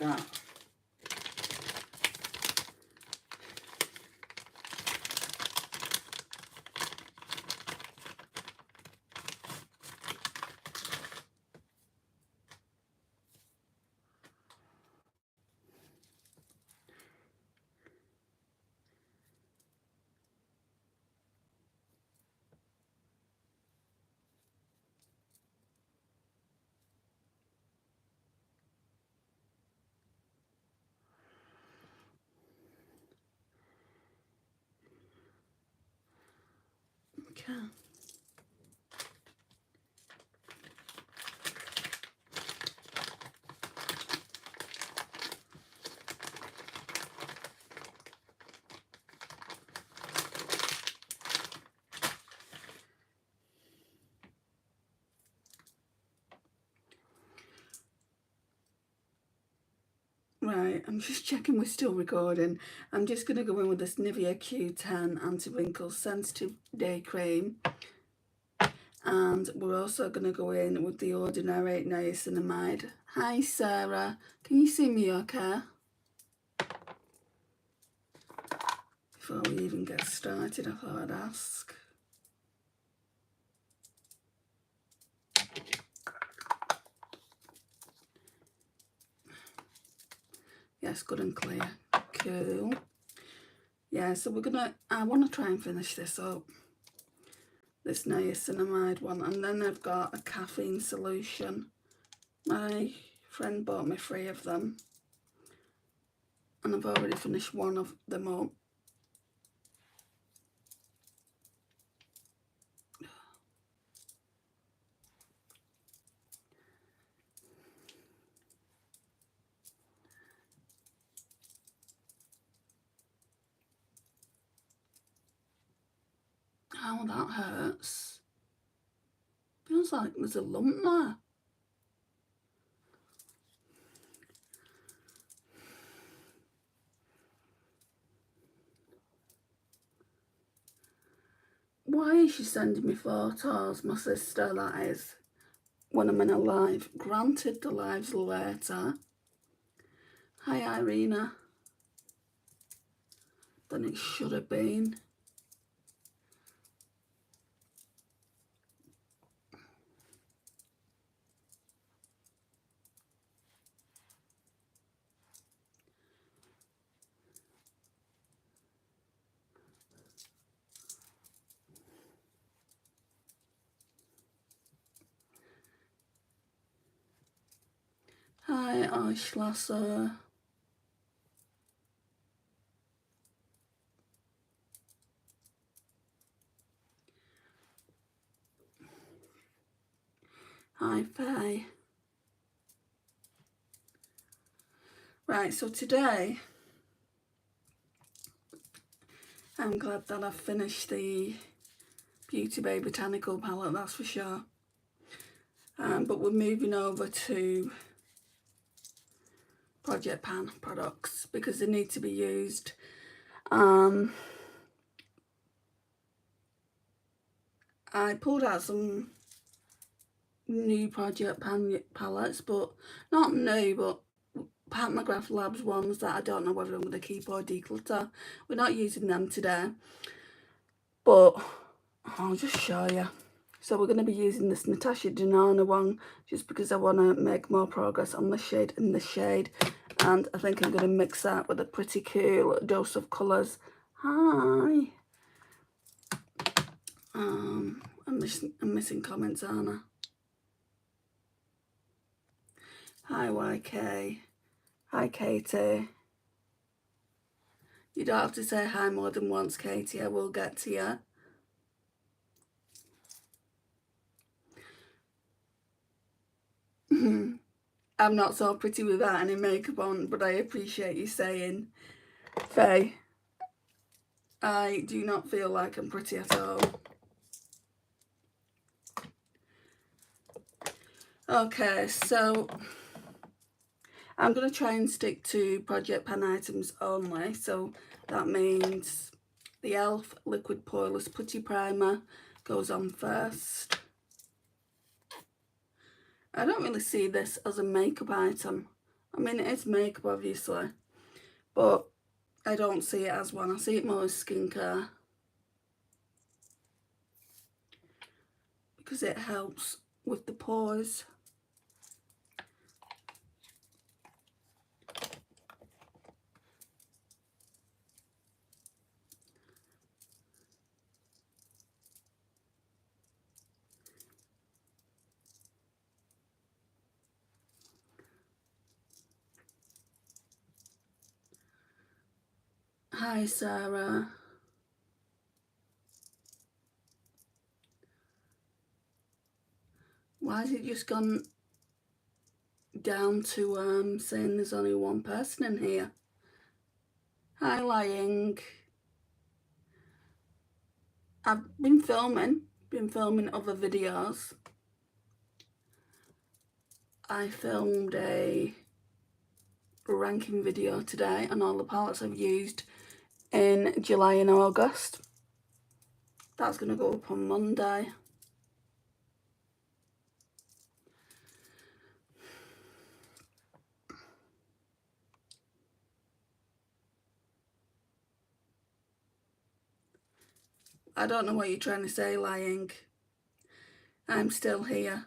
that. Okay. Right, I'm just checking we're still recording. I'm just going to go in with this Nivea Q10 Anti-Wrinkle Sensitive Day Cream. And we're also going to go in with the Ordinary Niacinamide. Hi Sarah, can you see me okay? Before we even get started, I thought I'd ask. Yes, good and clear. Cool. Yeah, so I want to try and finish this up. This niacinamide one. And then I've got a caffeine solution. My friend bought me 3 of them. And I've already finished one of them up. Oh, that hurts. Feels like there's a lump there. Why is she sending me photos? My sister, that is, when I'm in a live. Granted, the live's later. Hi, Irina. Than it should have been. Hi, Eichlasser. Hi, Faye. Right, so today, I'm glad that I've finished the Beauty Bay Botanical palette, that's for sure. But we're moving over to Project Pan products because they need to be used. I pulled out some new Project Pan palettes, but not new, but Pat McGrath Labs ones that I don't know whether I'm going to keep or declutter. We're not using them today, but I'll just show you. So we're going to be using this Natasha Denona one just because I want to make more progress on the shade and the shade. And I think I'm going to mix that with a pretty cool dose of colours. Hi. I'm missing comments, aren't I? Hi, YK. Hi, Katie. You don't have to say hi more than once, Katie. I will get to you. I'm not so pretty without any makeup on, but I appreciate you saying, Faye, I do not feel like I'm pretty at all. Okay, so I'm going to try and stick to Project Pan items only. So that means the e.l.f. Liquid Poreless Putty Primer goes on first. I don't really see this as a makeup item. I mean, it is makeup, obviously, but I don't see it as one. I see it more as skincare because it helps with the pores. Hi, Sarah. Why has it just gone down to saying there's only one person in here? Hi, Lying. I've been filming other videos. I filmed a ranking video today on all the palettes I've used in July and August. That's going to go up on Monday. I don't know what you're trying to say, Lying. I'm still here.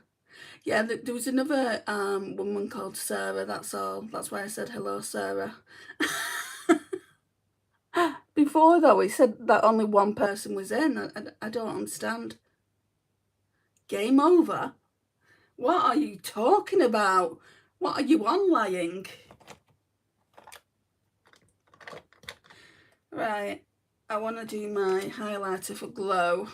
Yeah, there was another woman called Sarah, that's all. That's why I said hello, Sarah. Before, though, he said that only one person was in. I don't understand. Game over? What are you talking about? What are you on, Lying? Right, I want to do my highlighter for Glow.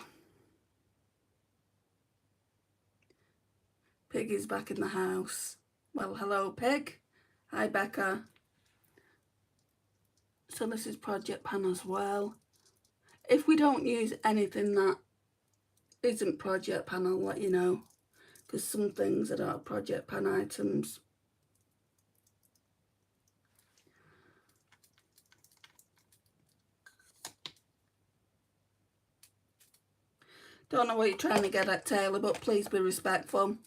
Pig is back in the house. Well, hello, Pig. Hi, Becca. So this is Project Pan as well. If we don't use anything that isn't Project Pan, I'll let you know. Because some things are not Project Pan items. Don't know what you're trying to get at, Taylor, but please be respectful.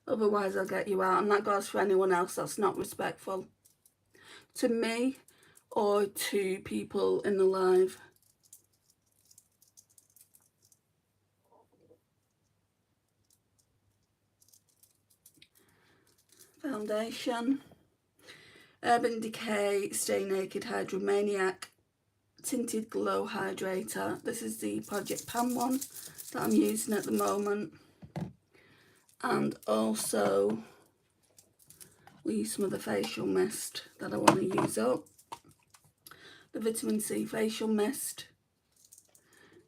Otherwise, I'll get you out. And that goes for anyone else that's not respectful. To me or to people in the live. Foundation. Urban Decay Stay Naked Hydromaniac Tinted Glow Hydrator. This is the Project Pan one that I'm using at the moment. And also we use some of the facial mist that I want to use up. The Vitamin C facial mist.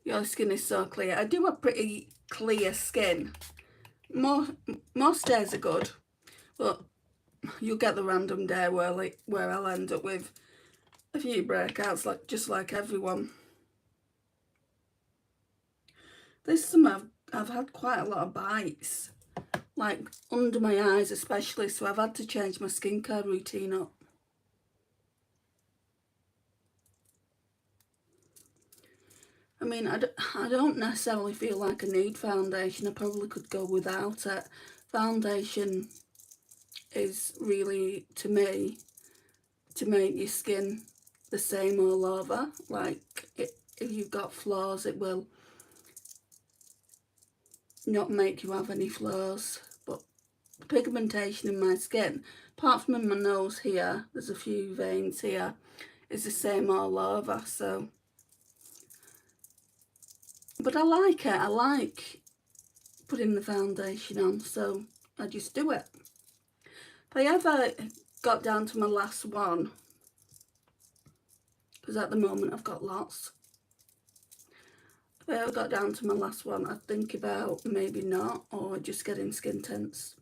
Your skin is so clear. I do have pretty clear skin. Most days are good, but you'll get the random day where I'll end up with a few breakouts, just like everyone. This summer I've had quite a lot of bites, like under my eyes especially, so I've had to change my skincare routine up. I mean, I don't necessarily feel like I need foundation. I probably could go without it. Foundation is really, to me, to make your skin the same all over. Like, if you've got flaws, it will not make you have any flaws. But the pigmentation in my skin, apart from in my nose here, there's a few veins here, is the same all over. So, but I like it. I like putting the foundation on, so I just do it. If I ever got down to my last one, because at the moment I've got lots, if I ever got down to my last one, I'd think about maybe not, or just getting skin tints.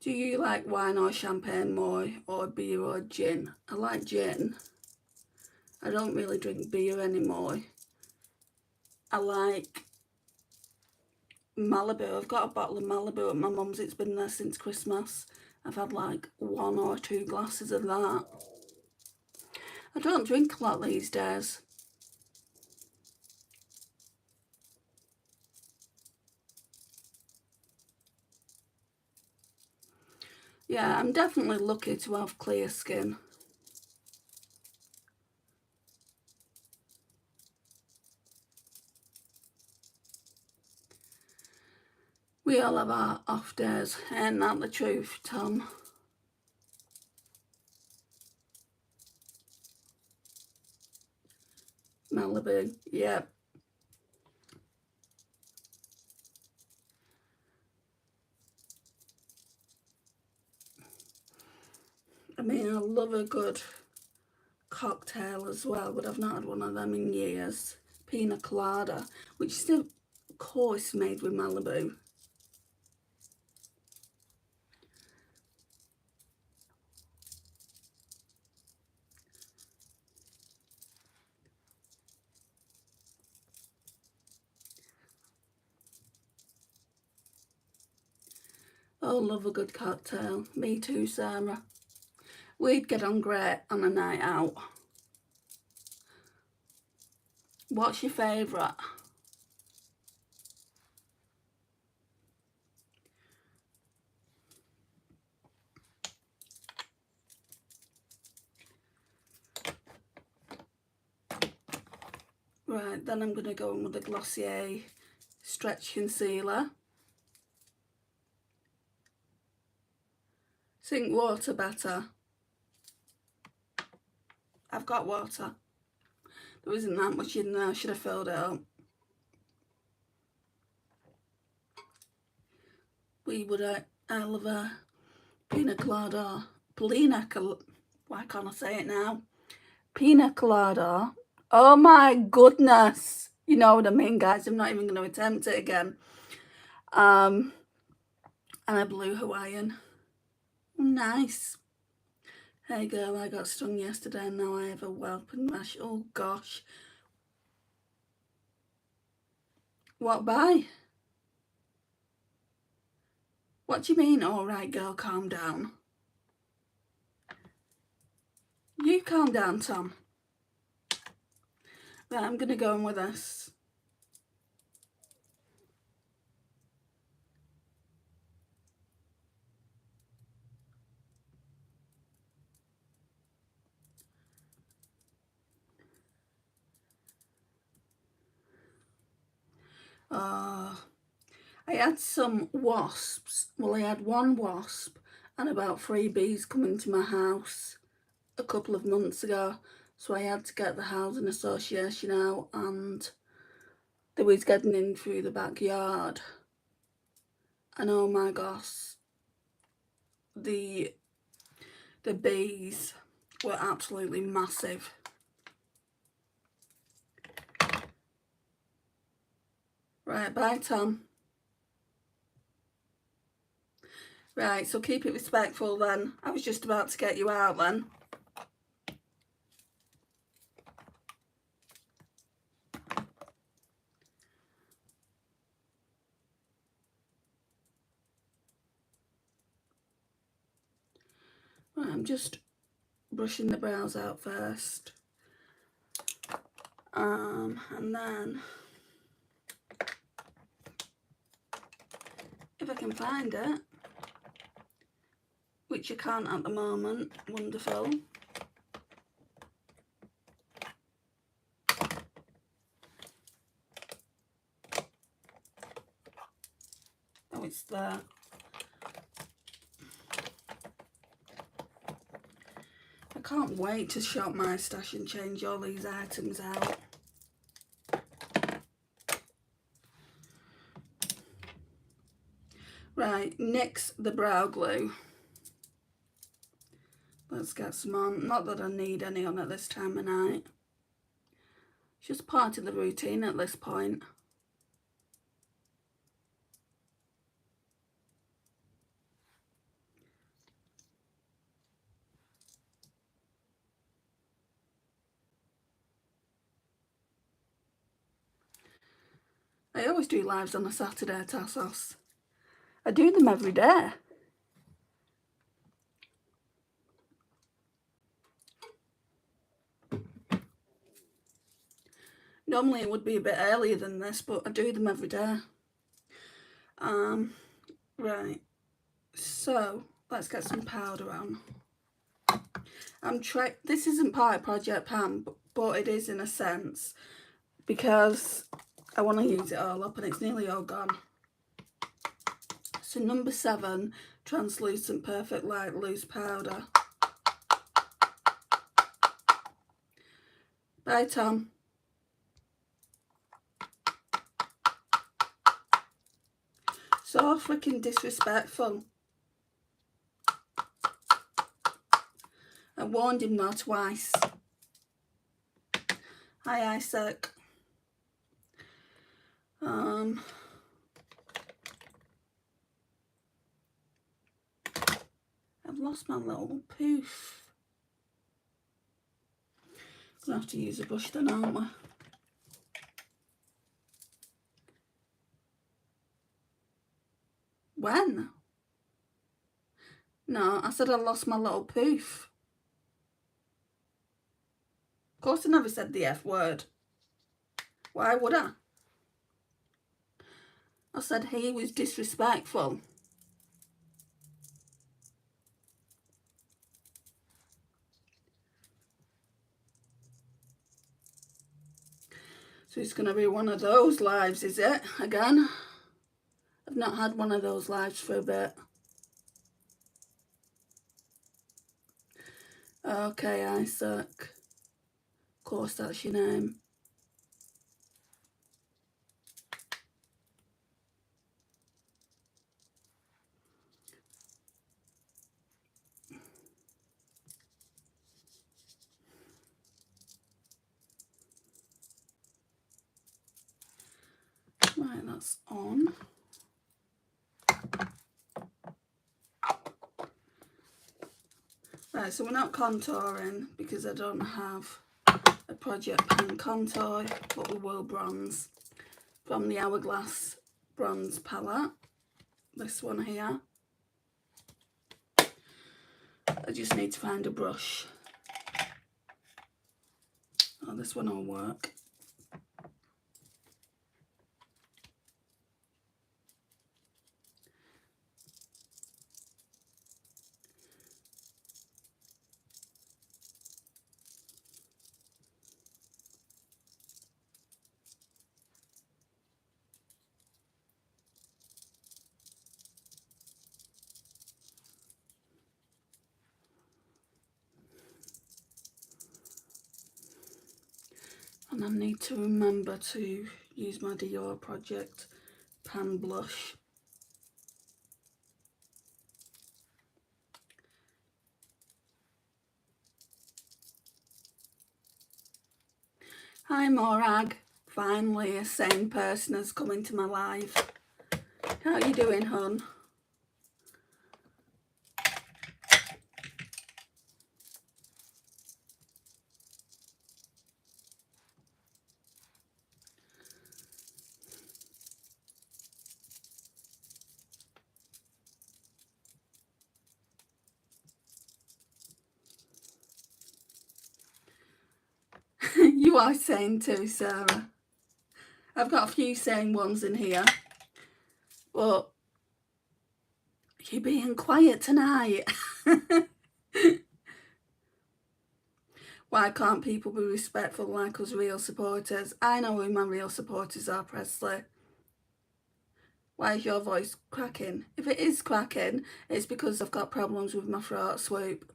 Do you like wine or champagne more, or beer or gin? I like gin. I don't really drink beer anymore. I like Malibu. I've got a bottle of Malibu at my mum's. It's been there since Christmas. I've had like 1 or 2 glasses of that. I don't drink a lot these days. Yeah, I'm definitely lucky to have clear skin. We all have our off days, ain't that the truth, Tom? Malibu, yep. I mean, I love a good cocktail as well, but I've not had one of them in years. Pina colada, which is of course made with Malibu. Oh, love a good cocktail. Me too, Sarah. We'd get on great on a night out. What's your favourite? Right, then I'm going to go in with the Glossier Stretch Concealer. Think water better. I've got water. There isn't that much in there, I should have filled it up. We would, I love a pina colada. Why can't I say it now? Pina colada. Oh my goodness. You know what I mean, guys? I'm not even going to attempt it again. And a blue Hawaiian. Nice. Hey girl, I got stung yesterday and now I have a whelping rash. Oh gosh. What by? What do you mean? All right, girl, calm down. You calm down, Tom. Right, I'm going to go in with this. I had some wasps. Well, I had one wasp and about 3 bees coming to my house a couple of months ago. So I had to get the housing association out and they was getting in through the backyard. And oh my gosh, the bees were absolutely massive. Right, bye Tom. Right, so keep it respectful then. I was just about to get you out then. Right, I'm just brushing the brows out first. And then, if I can find it, which I can't at the moment, wonderful. Oh, it's there. I can't wait to shop my stash and change all these items out. Right, NYX the brow glue. Let's get some on. Not that I need any on at this time of night. It's just part of the routine at this point. I always do lives on a Saturday, Tassos. I do them every day. Normally it would be a bit earlier than this, but I do them every day. Right, so let's get some powder on. This isn't part of Project Pan, but it is in a sense, because I want to use it all up and it's nearly all gone. So number 7, translucent perfect light loose powder. Bye, Tom. So freaking disrespectful. I warned him though twice. Hi, Isaac. I've lost my little poof. Gonna have to use a brush then, aren't we? When? No, I said I lost my little poof. Of course I never said the F word. Why would I? I said he was disrespectful. So it's going to be one of those lives, is it? Again? I've not had one of those lives for a bit. Okay, Isaac. Of course that's your name. Right, that's on. Right, so we're not contouring because I don't have a Project Pan contour, but we will bronze from the Hourglass bronze palette. This one here. I just need to find a brush. Oh, this one will work. And I need to remember to use my Dior Project Pan blush. Hi Morag, finally a sane person has come into my life. How are you doing, hon? You are sane too, Sarah. I've got a few sane ones in here, but you're being quiet tonight. Why can't people be respectful like us real supporters? I know who my real supporters are, Presley. Why is your voice cracking? If it is cracking, it's because I've got problems with my throat swoop.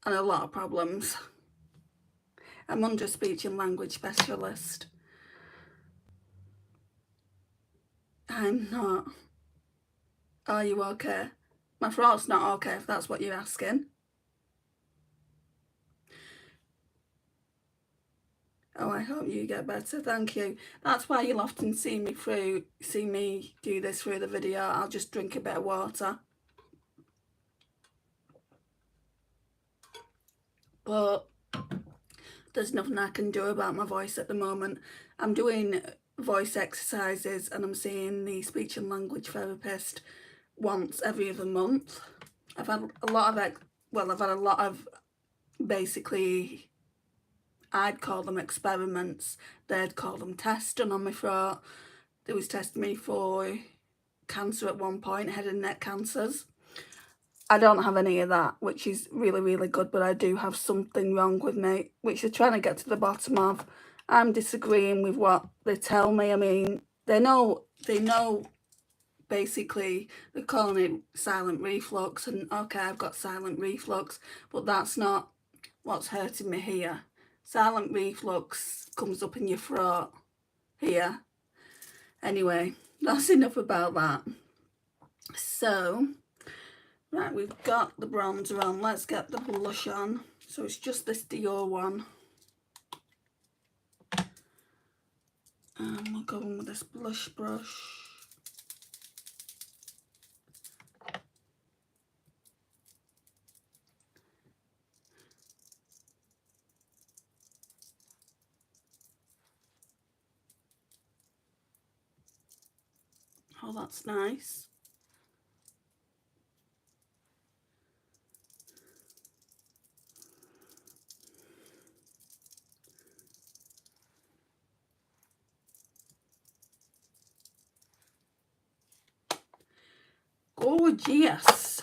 And a lot of problems. I'm under a speech and language specialist. I'm not. Are you okay? My throat's not okay, if that's what you're asking. Oh, I hope you get better, thank you. That's why you'll often see me do this through the video. I'll just drink a bit of water. But there's nothing I can do about my voice at the moment. I'm doing voice exercises and I'm seeing the speech and language therapist once every other month. I've had a lot of basically, I'd call them experiments, they'd call them tests done on my throat. They was testing me for cancer at one point, head and neck cancers. I don't have any of that, which is really, really good, but I do have something wrong with me, which they're trying to get to the bottom of. I'm disagreeing with what they tell me. I mean, they know, basically, they're calling it silent reflux, and okay, I've got silent reflux, but that's not what's hurting me here. Silent reflux comes up in your throat here. Anyway, that's enough about that. So, right, we've got the bronzer on. Let's get the blush on. So it's just this Dior one. And we'll go in with this blush brush. Oh, that's nice. Gorgeous.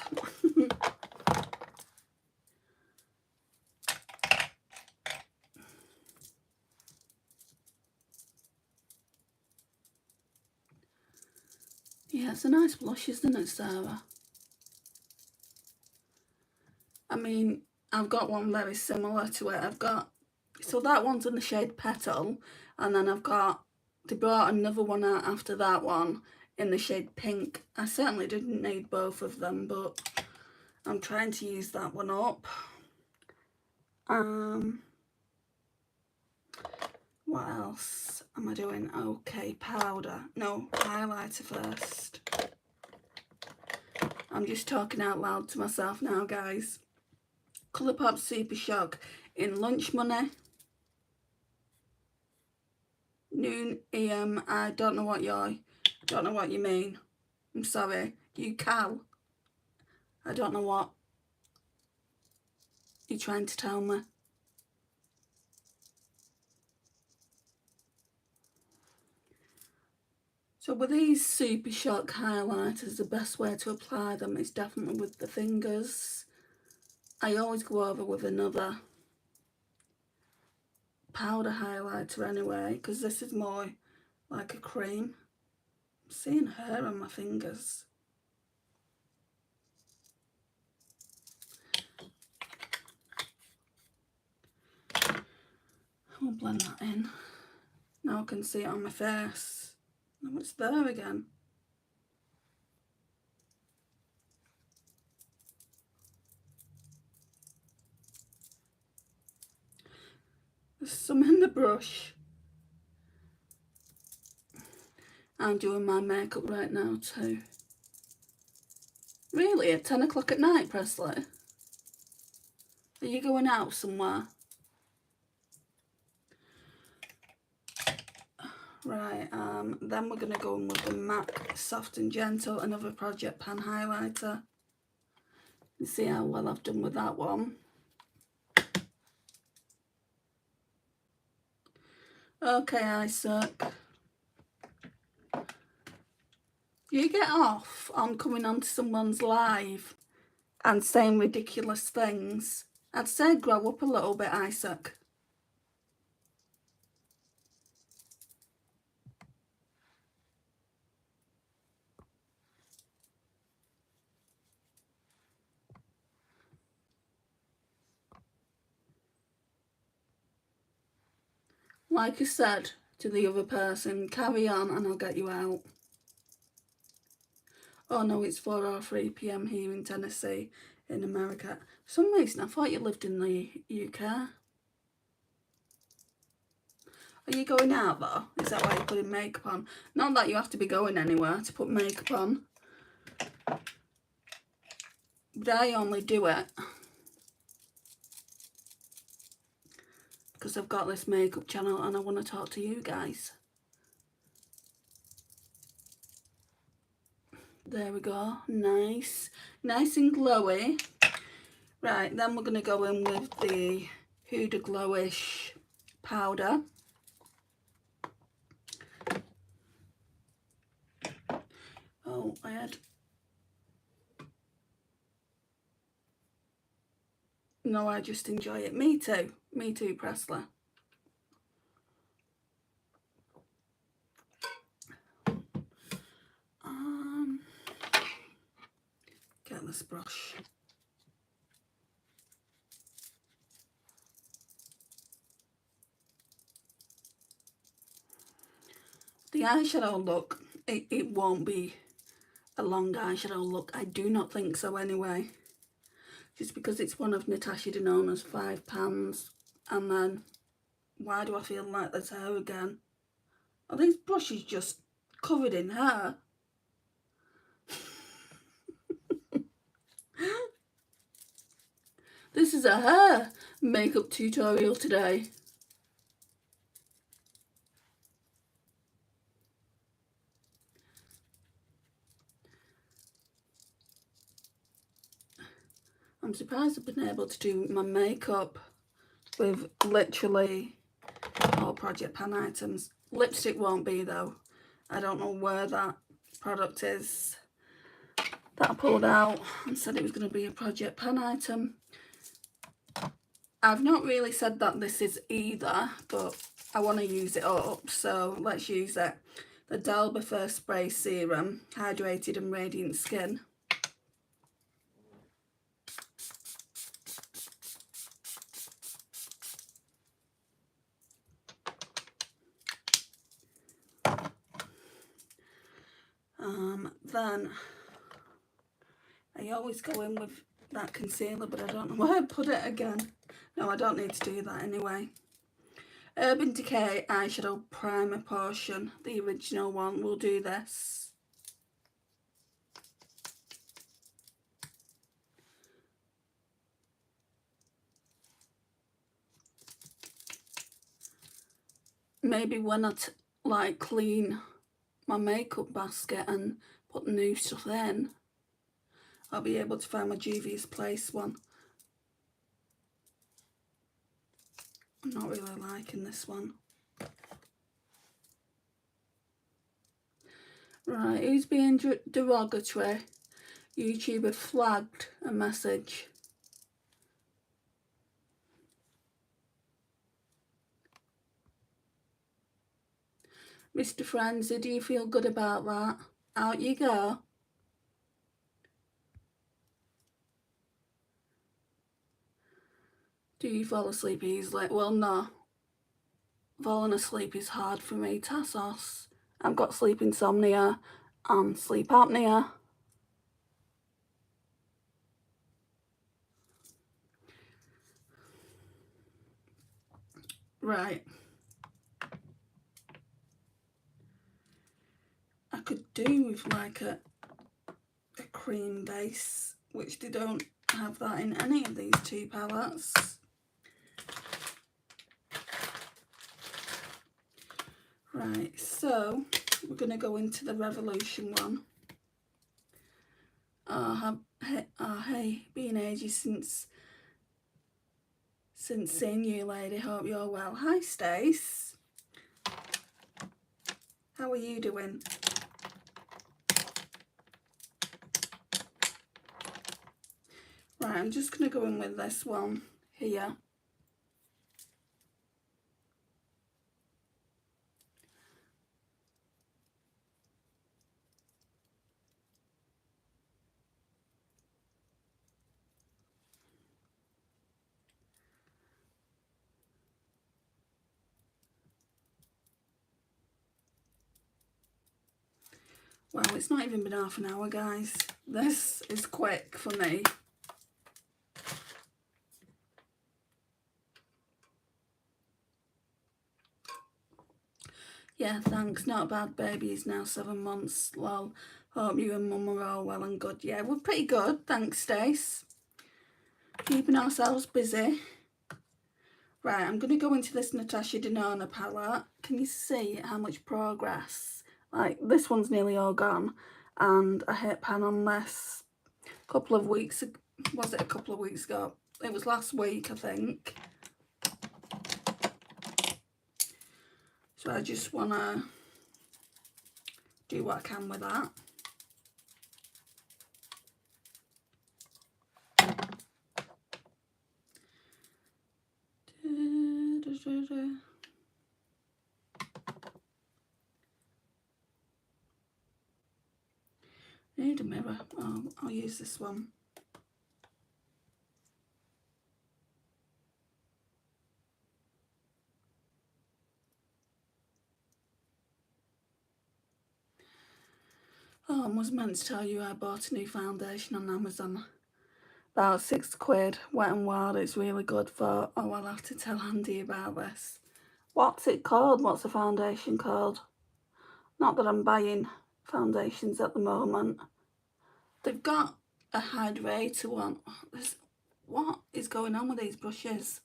Yeah, it's a nice blush, isn't it, Sarah? I mean, I've got one very similar to it. So that one's in the shade Petal, and then they brought another one out after that one in the shade Pink. I certainly didn't need both of them, but I'm trying to use that one up. What else am I doing? Okay, powder. No, highlighter first. I'm just talking out loud to myself now, guys. Colourpop Super Shock in Lunch Money. Noon EM. I don't know what you mean. I'm sorry. You Cal. I don't know what you're trying to tell me. So with these Super Shock highlighters, the best way to apply them is definitely with the fingers. I always go over with another powder highlighter anyway, because this is more like a cream. I'm seeing hair on my fingers. I'll blend that in. Now I can see it on my face. Now it's there again. There's some in the brush. I'm doing my makeup right now too. Really? At 10 o'clock at night, Presley? Are you going out somewhere? Right, then we're going to go in with the MAC Soft and Gentle, another Project Pan highlighter. You see how well I've done with that one. Okay, Isaac. You get off on coming onto someone's live and saying ridiculous things. I'd say grow up a little bit, Isaac. Like I said to the other person, carry on and I'll get you out. Oh no, it's 4 or 3 PM here in Tennessee, in America. For some reason, I thought you lived in the UK. Are you going out though? Is that why you're putting makeup on? Not that you have to be going anywhere to put makeup on. But I only do it because I've got this makeup channel and I want to talk to you guys. There we go. Nice. Nice and glowy. Right, then we're going to go in with the Huda Glowish powder. Oh, I had No, I just enjoy it. Me too. Me too, Presley. Get this brush. The eyeshadow look, it won't be a long eyeshadow look. I do not think so anyway. Just because it's one of Natasha Denona's 5 pans. And then, why do I feel like there's hair again? Are these brushes just covered in hair? This is a hair makeup tutorial today. I'm surprised I've been able to do my makeup with literally all Project Pan items. Lipstick won't be though. I don't know where that product is that I pulled out and said it was going to be a Project Pan item. I've not really said that this is either, but I want to use it up, so let's use it. The Dalba First Spray Serum, Hydrated and Radiant Skin. Then I always go in with that concealer, but I don't know where I put it again. No, I don't need to do that anyway. Urban Decay Eyeshadow Primer Portion, the original one, will do this. Maybe when I like clean my makeup basket and put new stuff in, I'll be able to find my Juvia's Place one. I'm not really liking this one. Right, who's being derogatory? YouTuber flagged a message. Mr. Frenzy, do you feel good about that? Out you go. Do you fall asleep easily? Well, no. Falling asleep is hard for me, Tassos. I've got sleep insomnia and sleep apnea. Right. I could do with like a cream base, which they don't have that in any of these two palettes. Right, so we're going to go into the Revolution one. Hey, been ages since seeing you, lady. Hope you're well. Hi, Stace. How are you doing? Right, I'm just going to go in with this one here. Well, it's not even been half an hour, guys. This is quick for me. Yeah, thanks. Not bad, baby. He's now 7 months. Lol. Hope you and mum are all well and good. Yeah, we're pretty good. Thanks, Stace. Keeping ourselves busy. Right, I'm going to go into this Natasha Denona palette. Can you see how much progress? Like, this one's nearly all gone. And I hit pan on this a couple of weeks ago. Was it a couple of weeks ago? It was last week, I think. So I just want to do what I can with that. Need a mirror. Oh, I'll use this one. Oh, I was meant to tell you I bought a new foundation on Amazon. About £6, Wet n Wild. It's really good for... Oh, I'll have to tell Andy about this. What's it called? What's the foundation called? Not that I'm buying foundations at the moment. They've got a hydrator one. What is going on with these brushes?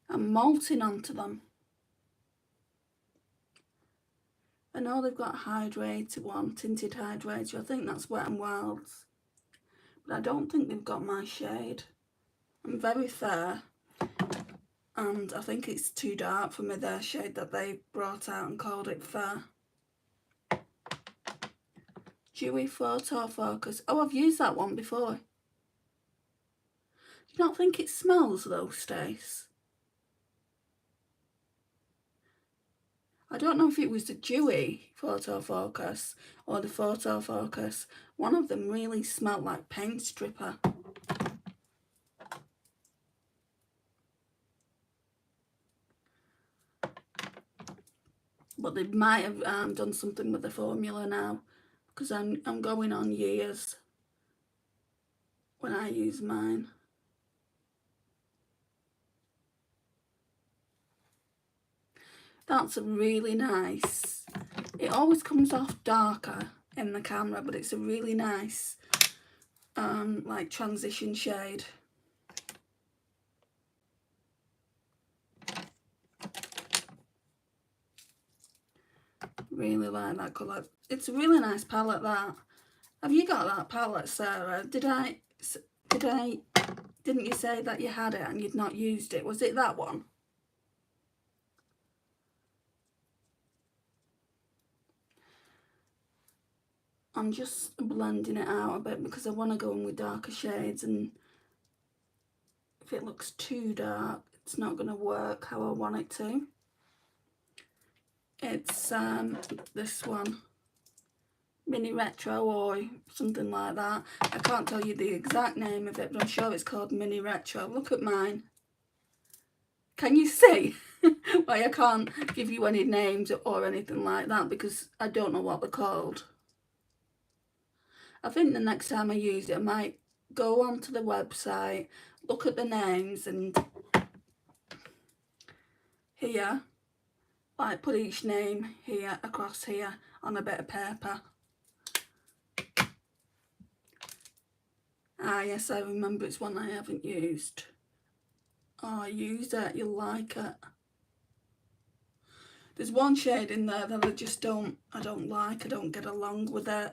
I'm molting onto them. I know they've got a hydrator one, tinted hydrator. I think that's Wet n Wild's. But I don't think they've got my shade. I'm very fair. And I think it's too dark for me, their shade that they brought out and called it fair. Dewy Photo Focus. Oh, I've used that one before. Do you not think it smells though, Stace? I don't know if it was the Dewy Photo Focus or the Photo Focus. One of them really smelled like paint stripper. But they might have done something with the formula now, because I'm going on years when I use mine. That's a really nice. It always comes off darker in the camera, but it's a really nice like transition shade. Really like that colour. It's a really nice palette, that. Have you got that palette, Sarah? Didn't you say that you had it and you'd not used it? Was it that one? I'm just blending it out a bit because I want to go in with darker shades, and if it looks too dark, it's not going to work how I want it to. It's this one, Mini Retro or something like that. I can't tell you the exact name of it, but I'm sure it's called Mini Retro. Look at mine. Can you see why I can't give you any names or anything like that, because I don't know what they're called. I think the next time I use it, I might go onto the website, look at the names, and here, like put each name here across here on a bit of paper. Ah yes, I remember, it's one I haven't used. Oh, use it, you'll like it. There's one shade in there that I don't like, I don't get along with it.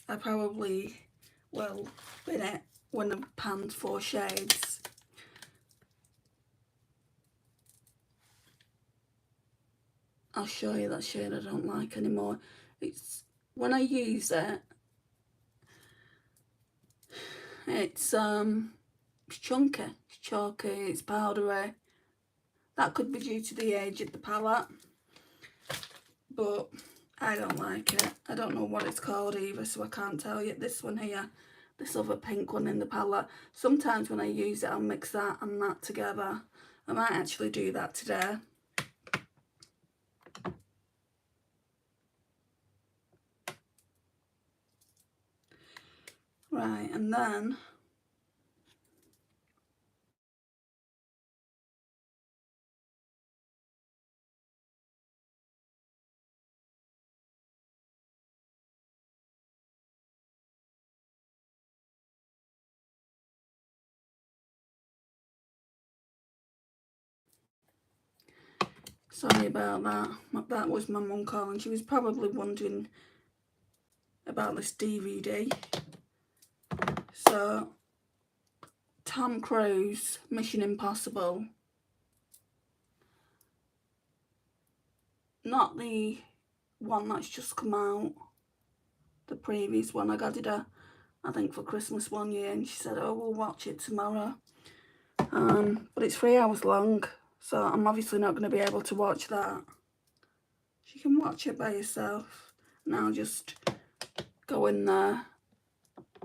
I probably will bin it when I've panned 4 shades. I'll show you that shade I don't like anymore. It's when I use it, it's chunky, it's chalky, it's powdery. That could be due to the age of the palette, but I don't like it. I don't know what it's called either, so I can't tell you. This one here, this other pink one in the palette, sometimes when I use it I'll mix that and that together. I might actually do that today. Right, and then sorry about that. That was my mum calling. She was probably wondering about this DVD. So, Tom Cruise, Mission Impossible. Not the one that's just come out. The previous one. I got it I think for Christmas one year, and she said, oh, we'll watch it tomorrow. But it's 3 hours long, so I'm obviously not going to be able to watch that. She can watch it by herself, and I'll just go in there.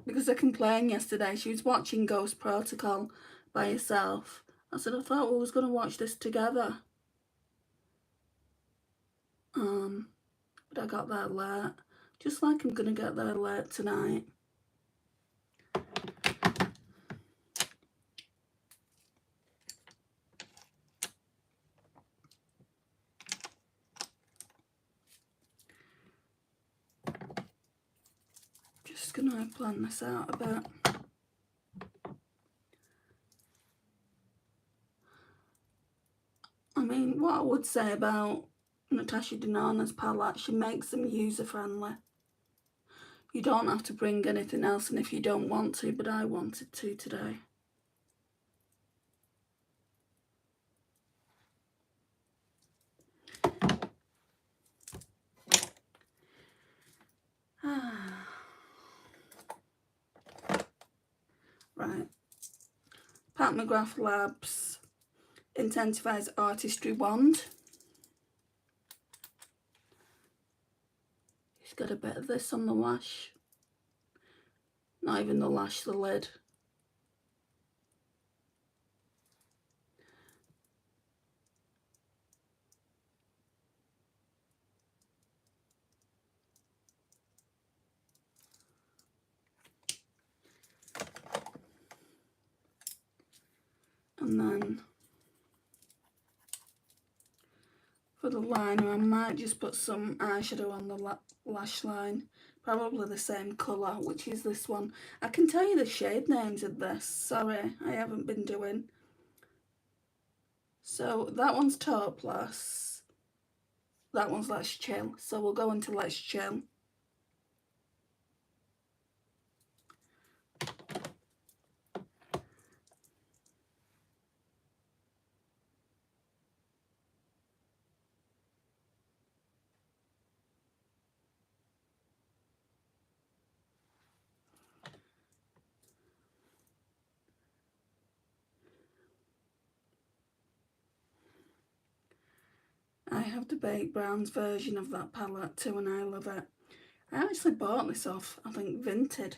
Because I complained yesterday, she was watching Ghost Protocol by herself. I said, I thought we was going to watch this together. But I got there late, just like I'm going to get there late tonight. Just going to plan this out a bit. I mean, what I would say about Natasha Denana's palette, she makes them user-friendly. You don't have to bring anything else, and if you don't want to, but I wanted to today. Right. Pat McGrath Labs Intensifies Artistry Wand. It's got a bit of this on the lash. Not even the lash, the lid. And then for the liner, I might just put some eyeshadow on the lash line. Probably the same colour, which is this one. I can tell you the shade names of this. Sorry, I haven't been doing. So that one's Taupe Plus. That one's Let's Chill. So we'll go into Let's Chill. I have the Baked Browns version of that palette too, and I love it. I actually bought this off, I think, Vinted.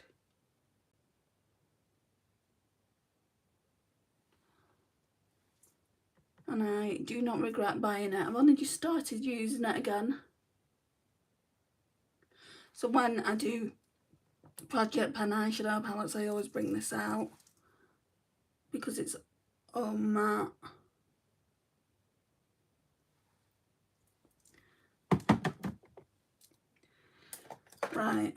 And I do not regret buying it. I've only just started using it again. So when I do project pan eyeshadow palettes, I always bring this out because it's all matte. Right,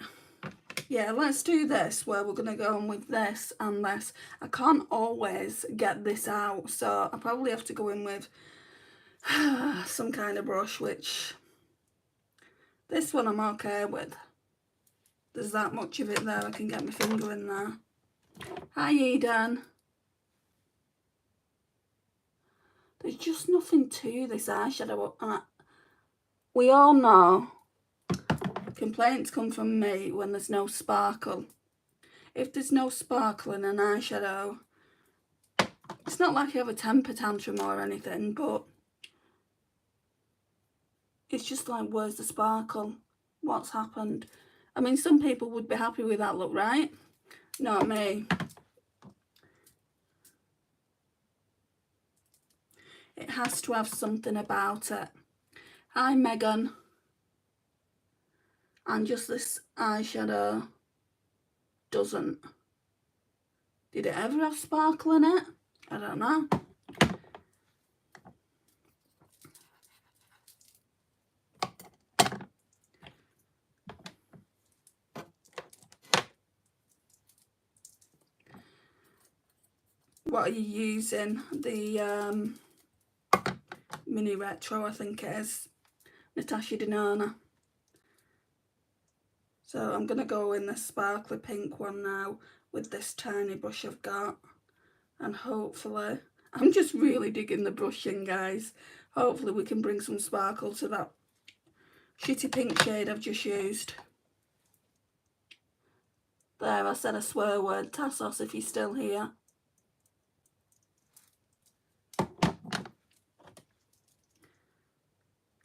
yeah, let's do this where we're going to go in with this and this. I can't always get this out, so I probably have to go in with some kind of brush, which this one I'm okay with. There's that much of it there, I can get my finger in there. Hi Eden. There's just nothing to this eyeshadow. We all know complaints come from me when there's no sparkle. If there's no sparkle in an eyeshadow, it's not like you have a temper tantrum or anything, but it's just like, where's the sparkle? What's happened? I mean, some people would be happy with that look, right? Not me. It has to have something about it. Hi Megan. And just this eyeshadow doesn't. Did it ever have sparkle in it? I don't know. What are you using? The Mini Retro, I think it is. Natasha Denana. So I'm going to go in the sparkly pink one now with this tiny brush I've got. And hopefully, I'm just really digging the brushing, guys. Hopefully we can bring some sparkle to that shitty pink shade I've just used. There, I said a swear word. Tassos, if you're still here.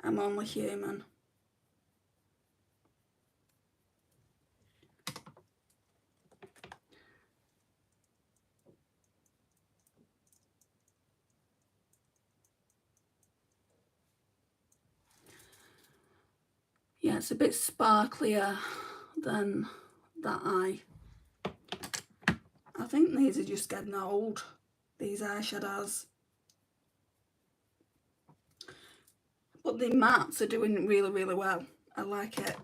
I'm only human. Yeah, it's a bit sparklier than that eye. I think these are just getting old, these eyeshadows. But the mattes are doing really, really well. I like it.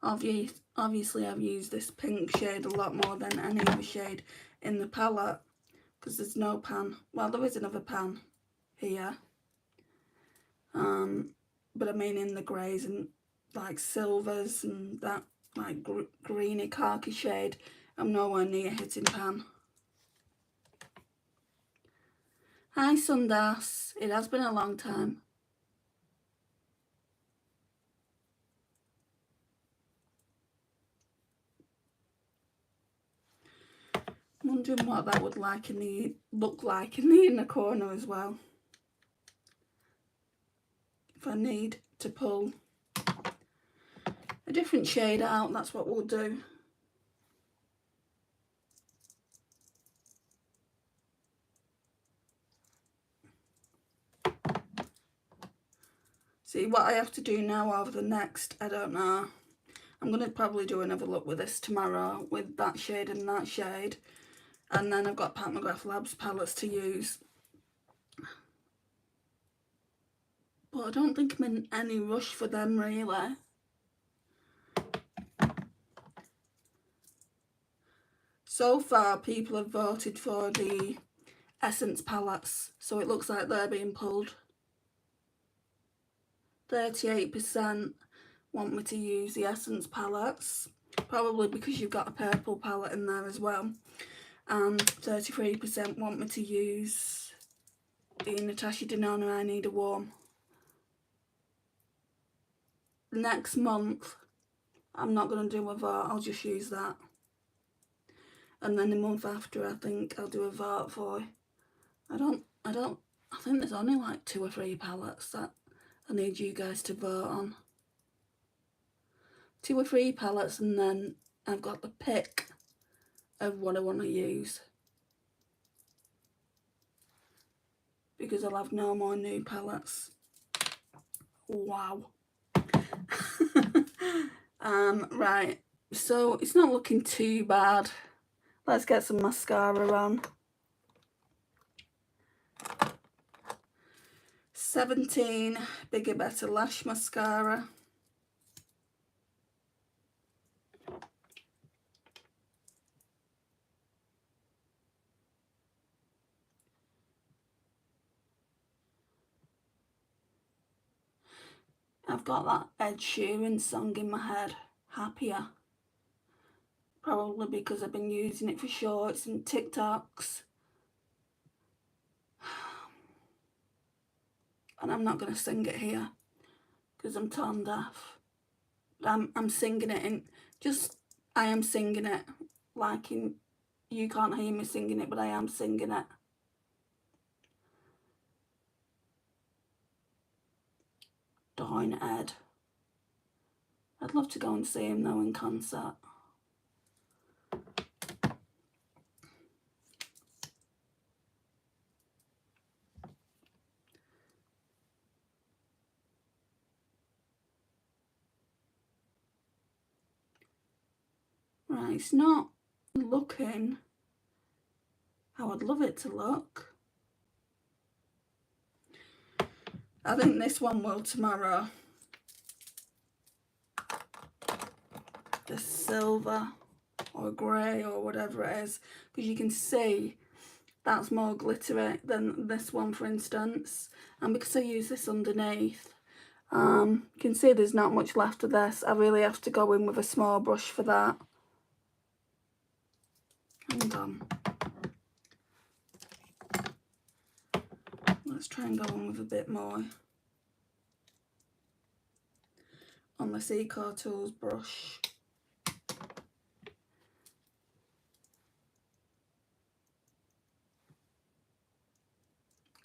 Obviously I've used this pink shade a lot more than any other shade in the palette because there's no pan. Well, there is another pan here. But I mean in the greys and like silvers and that like greeny khaki shade, I'm nowhere near hitting pan. Hi Sundas, it has been a long time. I'm wondering what that would look like in the inner corner as well. If I need to pull a different shade out, that's what we'll do. See, what I have to do now over the next, I don't know. I'm going to probably do another look with this tomorrow, with that shade and that shade. And then I've got Pat McGrath Labs palettes to use. But I don't think I'm in any rush for them, really. So far, people have voted for the Essence palettes, so it looks like they're being pulled. 38% want me to use the Essence palettes, probably because you've got a purple palette in there as well. And 33% want me to use the Natasha Denona I Need a Warm. Next month, I'm not going to do a vote, I'll just use that. And then the month after, I think I'll do a vote for. I think there's only like 2 or 3 palettes that I need you guys to vote on. 2 or 3 palettes, and then I've got the pick of what I want to use. Because I'll have no more new palettes. Wow. Right, so it's not looking too bad. Let's get some mascara on. 17 Bigger Better Lash Mascara. I've got that Ed Sheeran song in my head, Happier. Probably because I've been using it for shorts and TikToks. And I'm not going to sing it here because I'm tone deaf. But I'm singing it in, I am singing it like in, you can't hear me singing it, but I am singing it. Darn Ed. I'd love to go and see him though in concert. Right, it's not looking how I'd love it to look. I think this one will tomorrow. The silver or grey or whatever it is, because you can see that's more glittery than this one, for instance. And because I use this underneath, you can see there's not much left of this. I really have to go in with a small brush for that. Hang on. Let's try and go on with a bit more on the Cliniqure Tools brush.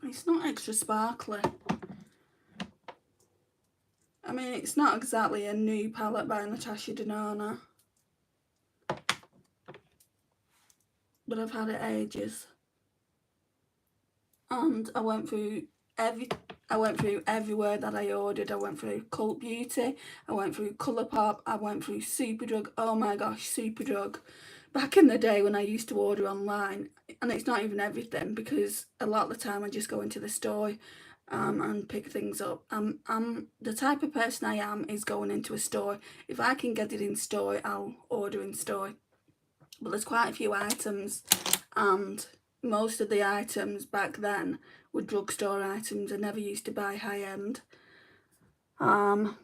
It's not extra sparkly. I mean, it's not exactly a new palette by Natasha Denona, but I've had it ages. And I went through everywhere that I ordered. I went through Cult Beauty, I went through Colourpop, I went through Superdrug. Oh my gosh, Superdrug. Back in the day when I used to order online, and it's not even everything, because a lot of the time I just go into the store and pick things up. I'm the type of person I am is going into a store. If I can get it in store, I'll order in store. But there's quite a few items, and most of the items back then were drugstore items. I never used to buy high-end. Like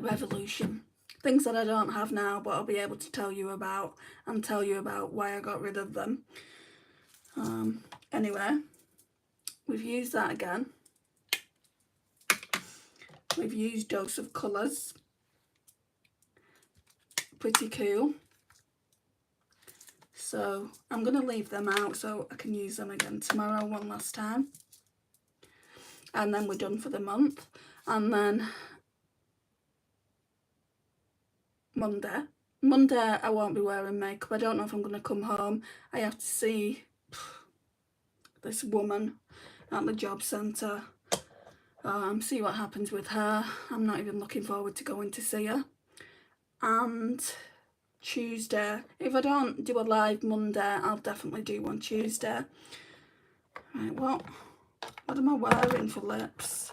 Revolution. Things that I don't have now, but I'll be able to tell you about, and tell you about why I got rid of them. Anyway, we've used that again. We've used Dose of Colours. Pretty cool. So I'm going to leave them out so I can use them again tomorrow one last time. And then we're done for the month. And then Monday I won't be wearing makeup. I don't know if I'm going to come home. I have to see this woman at the job centre. See what happens with her. I'm not even looking forward to going to see her. And Tuesday, if I don't do a live Monday, I'll definitely do one Tuesday. Right, what am I wearing for lips?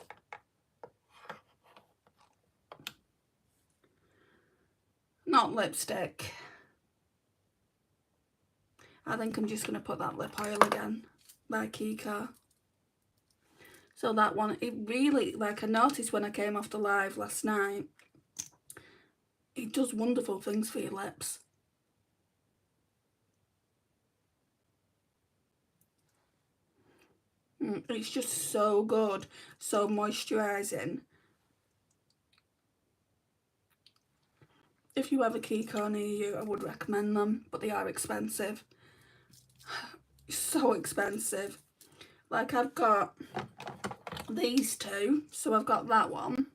Not lipstick. I think I'm just going to put that lip oil again by Cliniqure. So that one, it really, like I noticed when I came off the live last night, it does wonderful things for your lips. It's just so good, so moisturising. If you have a Cliniqure near you, I would recommend them, but they are expensive. So expensive. Like I've got these two, so I've got that one.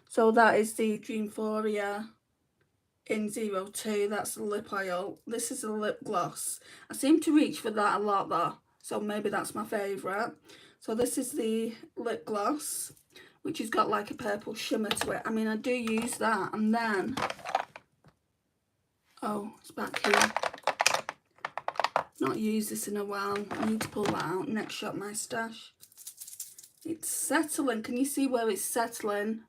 So that is the Dreamphoria in 02, that's the lip oil. This is a lip gloss. I seem to reach for that a lot though, so maybe that's my favourite. So this is the lip gloss, which has got like a purple shimmer to it. I mean, I do use that, and then, oh, it's back here. Not used this in a while. I need to pull that out. Next shop, my stash. It's settling. Can you see where it's settling?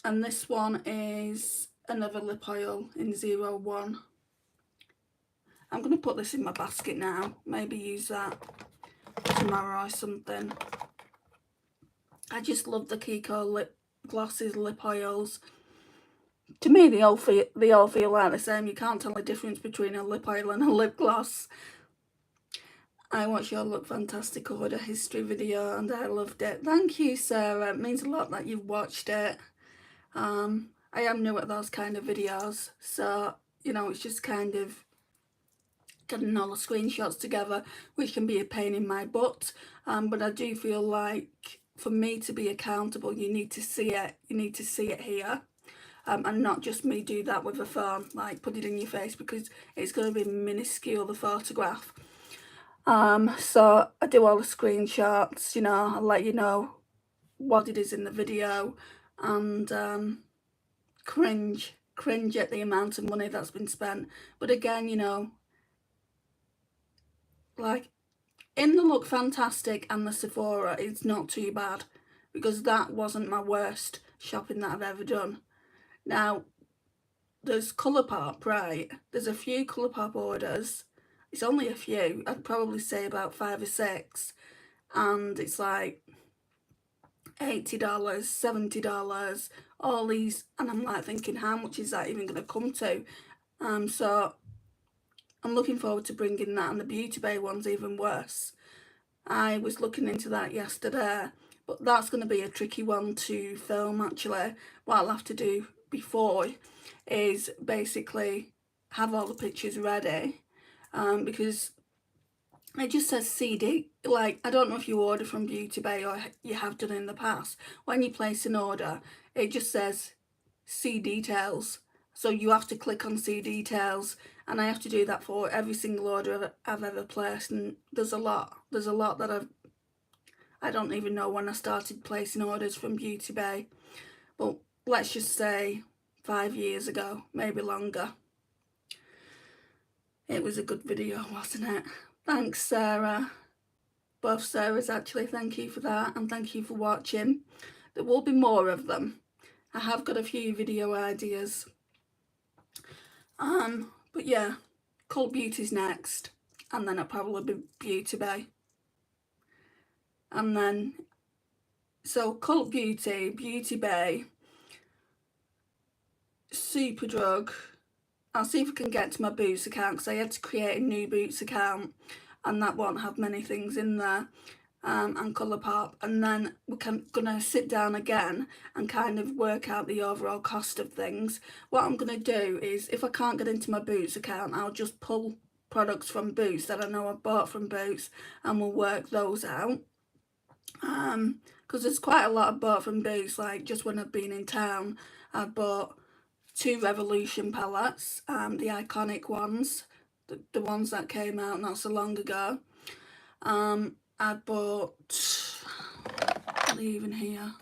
And this one is another lip oil in 01. I'm going to put this in my basket now. Maybe use that tomorrow or something. I just love the Cliniqure lip glosses, lip oils. To me, they all feel like the same. You can't tell the difference between a lip oil and a lip gloss. I watched your Look Fantastic order history video and I loved it. Thank you, Sarah. It means a lot that you've watched it. I am new at those kind of videos, so you know, it's just kind of getting all the screenshots together, which can be a pain in my butt, but I do feel like for me to be accountable, you need to see it. You need to see it here, and not just me do that with a phone, like put it in your face, because it's going to be minuscule, the photograph. So I do all the screenshots, you know, I'll let you know what it is in the video, and cringe at the amount of money that's been spent. But again, you know, like in the Look Fantastic and the Sephora, it's not too bad, because that wasn't my worst shopping that I've ever done. Now, there's Colourpop, right? There's a few Colourpop orders. It's only a few. I'd probably say about 5 or 6. And it's like $80, $70, all these. And I'm like thinking, how much is that even going to come to? So I'm looking forward to bringing that, and the Beauty Bay one's even worse. I was looking into that yesterday, but that's going to be a tricky one to film actually. What I'll have to do before is basically have all the pictures ready, because it just says CD. Like, I don't know if you order from Beauty Bay or you have done in the past. When you place an order, it just says see details. So you have to click on see details, and I have to do that for every single order I've ever placed. And there's a lot that I don't even know when I started placing orders from Beauty Bay. But let's just say 5 years ago, maybe longer. It was a good video, wasn't it? Thanks, Sarah. Both Sarahs actually, thank you for that, and thank you for watching. There will be more of them. I have got a few video ideas. But yeah, Cult Beauty's next, and then it'll probably be Beauty Bay. And then, so Cult Beauty, Beauty Bay, Superdrug. I'll see if I can get to my Boots account, because I had to create a new Boots account, and that won't have many things in there, and Colourpop. And then we're gonna sit down again and kind of work out the overall cost of things. What I'm gonna do is, if I can't get into my Boots account, I'll just pull products from Boots that I know I've bought from Boots, and we'll work those out. Because there's quite a lot I bought from Boots. Like, just when I've been in town, I bought 2 Revolution palettes, the iconic ones, the ones that came out not so long ago. I bought, are they even here?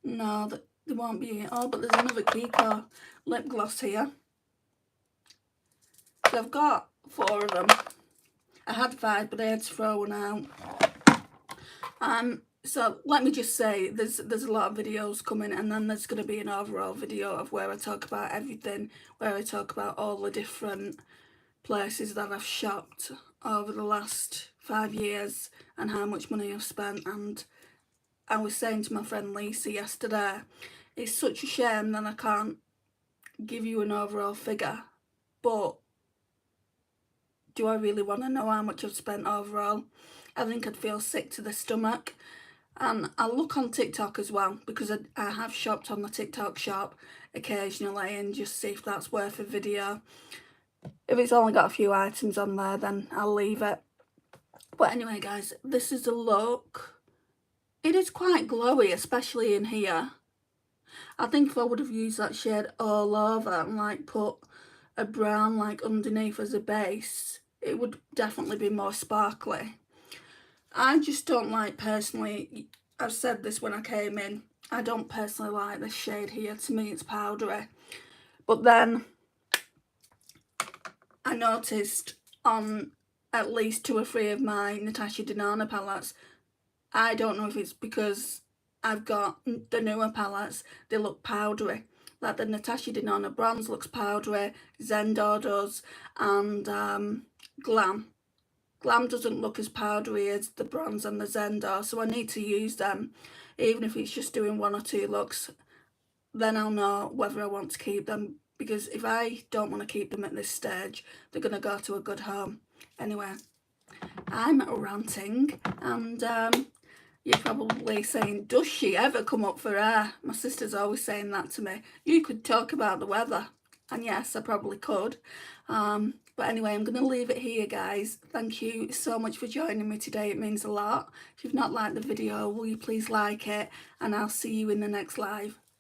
No, they won't be here. Oh, but there's another Cliniqure lip gloss here. So I've got 4 of them. I had 5, but I had to throw one out. So let me just say, there's a lot of videos coming, and then there's going to be an overall video of where I talk about everything, where I talk about all the different places that I've shopped over the last 5 years and how much money I've spent. And I was saying to my friend Lisa yesterday, it's such a shame that I can't give you an overall figure, but do I really want to know how much I've spent overall? I think I'd feel sick to the stomach. And I'll look on TikTok as well, because I have shopped on the TikTok shop occasionally, and just see if that's worth a video. If it's only got a few items on there, then I'll leave it. But anyway, guys, this is a look. It is quite glowy, especially in here. I think if I would have used that shade all over and like put a brown like underneath as a base, it would definitely be more sparkly. I just don't like, personally, I've said this when I came in, I don't personally like this shade here. To me, it's powdery. But then I noticed on at least 2 or 3 of my Natasha Denona palettes, I don't know if it's because I've got the newer palettes, they look powdery. Like the Natasha Denona bronze looks powdery, Zendor does, and Glam. Glam doesn't look as powdery as the bronze and the Zendor, so I need to use them, even if it's just doing 1 or 2 looks. Then I'll know whether I want to keep them, because if I don't want to keep them at this stage, they're going to go to a good home. Anyway, I'm ranting, and you're probably saying, does she ever come up for air? My sister's always saying that to me. You could talk about the weather. And yes, I probably could. But anyway, I'm going to leave it here, guys. Thank you so much for joining me today. It means a lot. If you've not liked the video, will you please like it? And I'll see you in the next live.